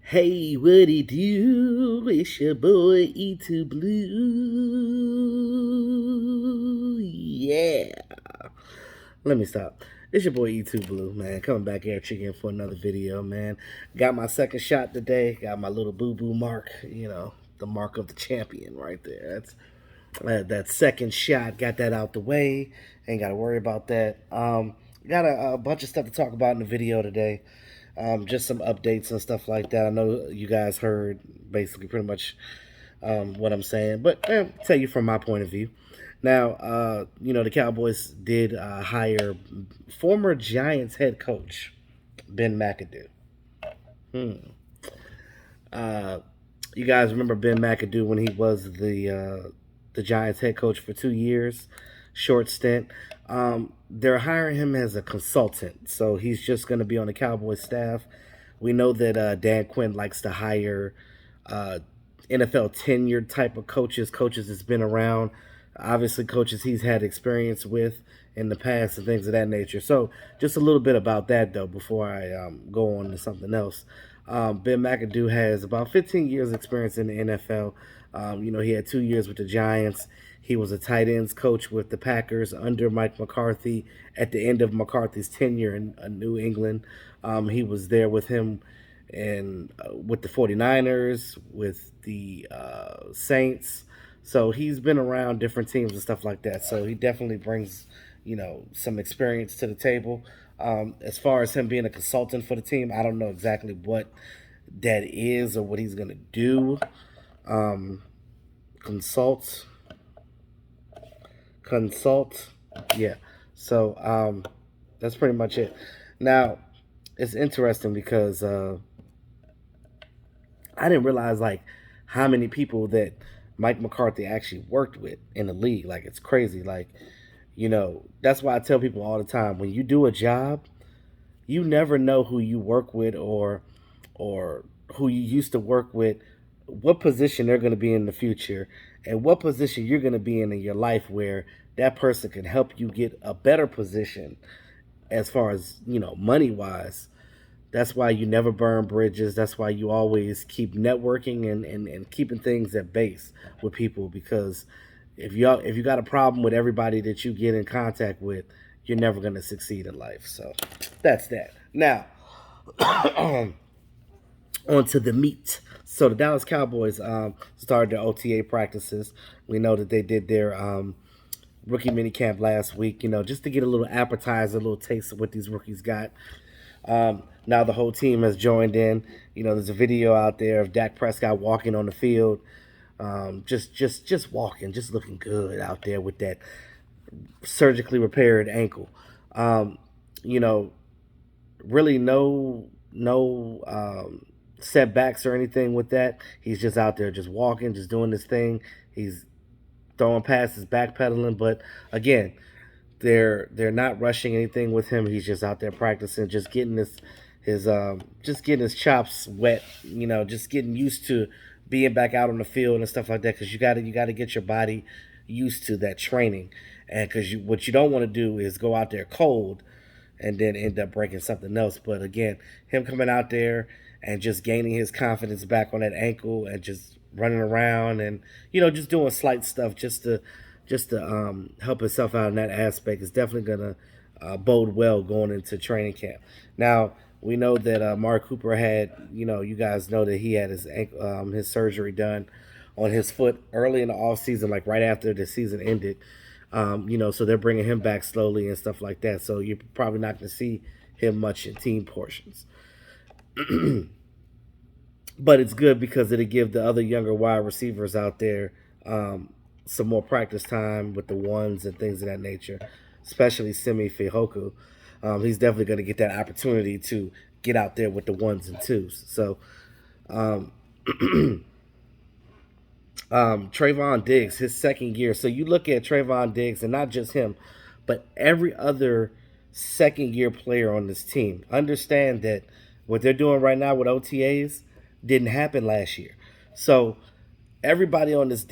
Hey, what it do? It's your boy E2 Blue. Yeah. Let me stop. It's your boy E2 Blue, man. Coming back here chicken for another video, man. Got my second shot today. Got my little boo-boo mark. The mark of the champion right there. That's that second shot. Got that out the way. Ain't got to worry about that. Got a bunch of stuff to talk about in the video today. Just some updates and stuff like that. I know you guys heard basically pretty much what I'm saying, but tell you from my point of view. Now, the Cowboys did hire former Giants head coach Ben McAdoo. Hmm. Uh, you guys remember Ben McAdoo when he was the Giants head coach for 2 years, short stint. They're hiring him as a consultant, so he's just going to be on the Cowboys staff. We know that Dan Quinn likes to hire uh, NFL tenured type of coaches that's been around, obviously coaches he's had experience with in the past and things of that nature. So just a little bit about that though before I go on to something else. Ben McAdoo has about 15 years experience in the NFL. He had 2 years with the Giants. He was a tight ends coach with the Packers under Mike McCarthy at the end of McCarthy's tenure in New England. He was there with him and with the 49ers, with the Saints. So he's been around different teams and stuff like that. So he definitely brings, some experience to the table. As far as him being a consultant for the team, I don't know exactly what that is or what he's going to do. Um, consult, consult. Yeah. So that's pretty much it. Now, it's interesting because I didn't realize like how many people that Mike McCarthy actually worked with in the league. Like it's crazy. Like, that's why I tell people all the time when you do a job, you never know who you work with or who you used to work with, what position they're going to be in the future, and what position you're going to be in your life where that person can help you get a better position as far as money wise. That's why you never burn bridges. That's why you always keep networking and keeping things at base with people because if you got a problem with everybody that you get in contact with, you're never gonna succeed in life. So that's that. Now on to the meat. So the Dallas Cowboys started their OTA practices. We know that they did their rookie mini camp last week, just to get a little appetizer, a little taste of what these rookies got. Now the whole team has joined in. There's a video out there of Dak Prescott walking on the field, just walking, just looking good out there with that surgically repaired ankle. Um, you know, really no setbacks or anything with that. He's just out there, just walking, just doing this thing. He's throwing passes, backpedaling, but again, they're not rushing anything with him. He's just out there practicing, just getting his chops wet. Just getting used to being back out on the field and stuff like that. Because you got to get your body used to that training, and because what you don't want to do is go out there cold and then end up breaking something else. But again, him coming out there and just gaining his confidence back on that ankle and just running around and just doing slight stuff just to help himself out in that aspect is definitely gonna bode well going into training camp. Now we know that Mark Cooper had, you guys know that he had his surgery done on his foot early in the off season, like right after the season ended. So they're bringing him back slowly and stuff like that. So you're probably not going to see him much in team portions. But it's good because it'll give the other younger wide receivers out there some more practice time with the ones and things of that nature, especially Simi Fihoku. He's definitely going to get that opportunity to get out there with the ones and twos. So, um, Trayvon Diggs, his second year. So you look at Trayvon Diggs, and not just him, but every other second year player on this team. Understand that what they're doing right now with OTAs didn't happen last year. So everybody on this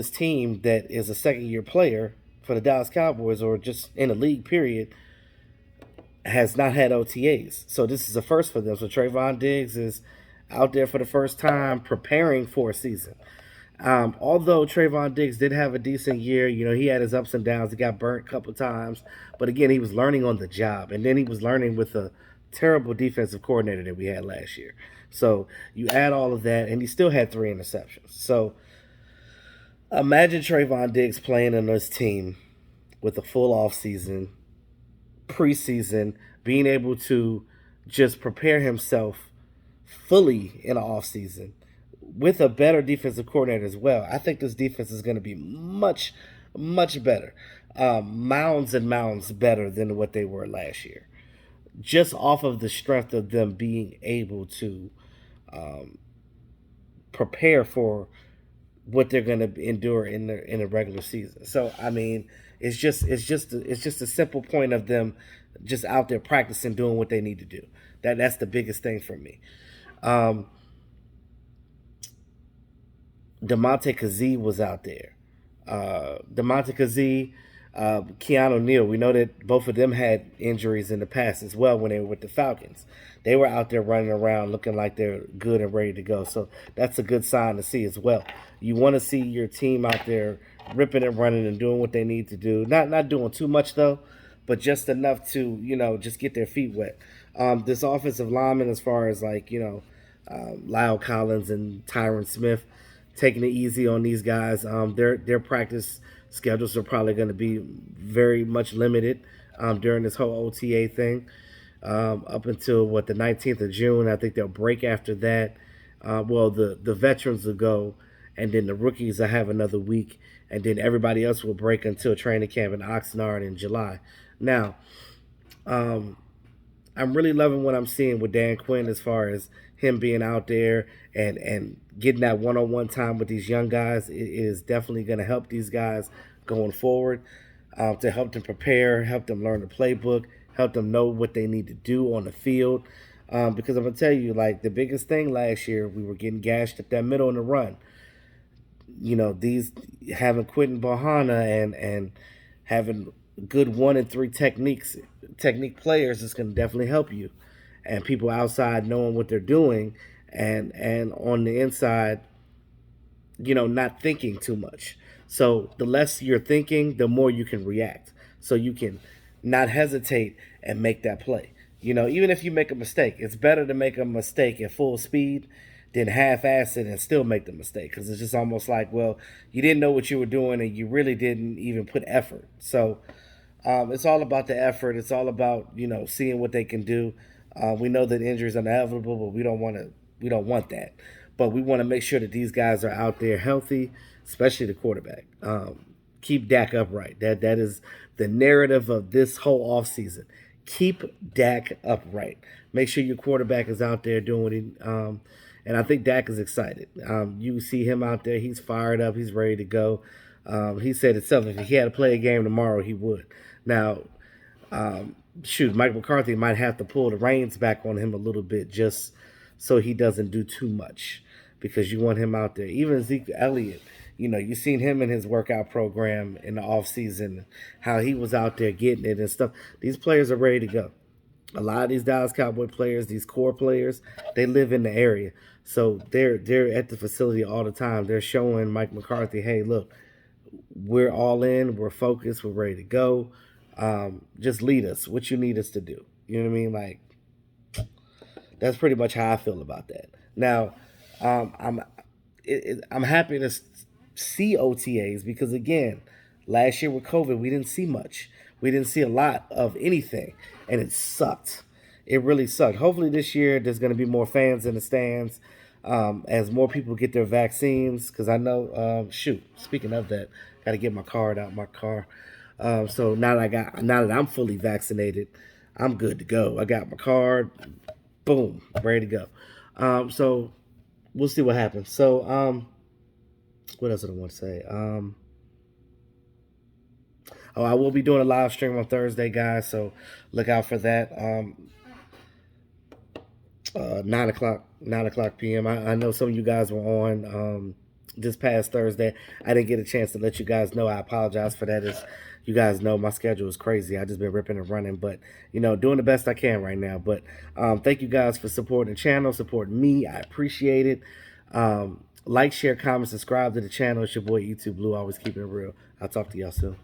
team that is a second year player for the Dallas Cowboys or just in the league period has not had OTAs. So this is a first for them. So Trayvon Diggs is out there for the first time preparing for a season. Although Trayvon Diggs did have a decent year, he had his ups and downs. He got burnt a couple times, but again, he was learning on the job, and then he was learning with a terrible defensive coordinator that we had last year. So you add all of that, and he still had 3 interceptions. So imagine Trayvon Diggs playing on this team with a full off season, preseason, being able to just prepare himself fully in the off season with a better defensive coordinator as well. I think this defense is going to be much, much better, mounds and mounds better than what they were last year, just off of the strength of them being able to prepare for what they're going to endure in the regular season. So I mean, it's just a simple point of them just out there practicing, doing what they need to do. That's the biggest thing for me. Um, Demonte Kazee was out there. Demonte Kazee, Keanu Neal. We know that both of them had injuries in the past as well when they were with the Falcons. They were out there running around looking like they're good and ready to go. So that's a good sign to see as well. You want to see your team out there ripping and running and doing what they need to do. Not doing too much though, but just enough to just get their feet wet. This offensive lineman, as far as like Lyle Collins and Tyron Smith, taking it easy on these guys. Their practice schedules are probably going to be very much limited during this whole OTA thing up until the 19th of June. I think they'll break after that. Well, the veterans will go, and then the rookies will have another week, and then everybody else will break until training camp in Oxnard in July. Now, um, I'm really loving what I'm seeing with Dan Quinn as far as him being out there and getting that one-on-one time with these young guys. It is definitely going to help these guys going forward, to help them prepare, help them learn the playbook, help them know what they need to do on the field. Because I'm gonna tell you, like the biggest thing last year, we were getting gashed at that middle in the run. These having Quentin Bohanna and having good 1 and 3 technique players is going to definitely help you, and people outside knowing what they're doing, and on the inside, not thinking too much. So the less you're thinking, the more you can react. So you can not hesitate and make that play. Even if you make a mistake, it's better to make a mistake at full speed than half-ass it and still make the mistake, because it's just almost like, well, you didn't know what you were doing and you really didn't even put effort. So it's all about the effort. It's all about seeing what they can do. We know that injuries are inevitable, but we don't want that. But we want to make sure that these guys are out there healthy, especially the quarterback. Keep Dak upright. That is the narrative of this whole offseason. Keep Dak upright. Make sure your quarterback is out there doing what he. And I think Dak is excited. You see him out there. He's fired up. He's ready to go. He said himself, if he had to play a game tomorrow, he would. Now, shoot, Mike McCarthy might have to pull the reins back on him a little bit just so he doesn't do too much, because you want him out there. Even Zeke Elliott, you've seen him in his workout program in the offseason, how he was out there getting it and stuff. These players are ready to go. A lot of these Dallas Cowboy players, these core players, they live in the area. So they're at the facility all the time. They're showing Mike McCarthy, hey, look, we're all in, we're focused, we're ready to go. Just lead us. What you need us to do. You know what I mean? Like, that's pretty much how I feel about that. Now, I'm I'm happy to see OTAs, because again, last year with COVID, we didn't see much. We didn't see a lot of anything, and it sucked. It really sucked. Hopefully this year there's going to be more fans in the stands, as more people get their vaccines. Because I know, shoot. Speaking of that, got to get my card out my car. So now that I'm fully vaccinated, I'm good to go. I got my card, boom, ready to go. So we'll see what happens. So what else did I want to say? Oh, I will be doing a live stream on Thursday, guys. So look out for that. 9 o'clock p.m. I know some of you guys were on this past Thursday. I didn't get a chance to let you guys know. I apologize for that. As you guys know, my schedule is crazy. I just been ripping and running, but doing the best I can right now. But thank you guys for supporting the channel, supporting me. I appreciate it. Like, share, comment, subscribe to the channel. It's your boy YouTube Blue, always keeping it real. I'll talk to y'all soon.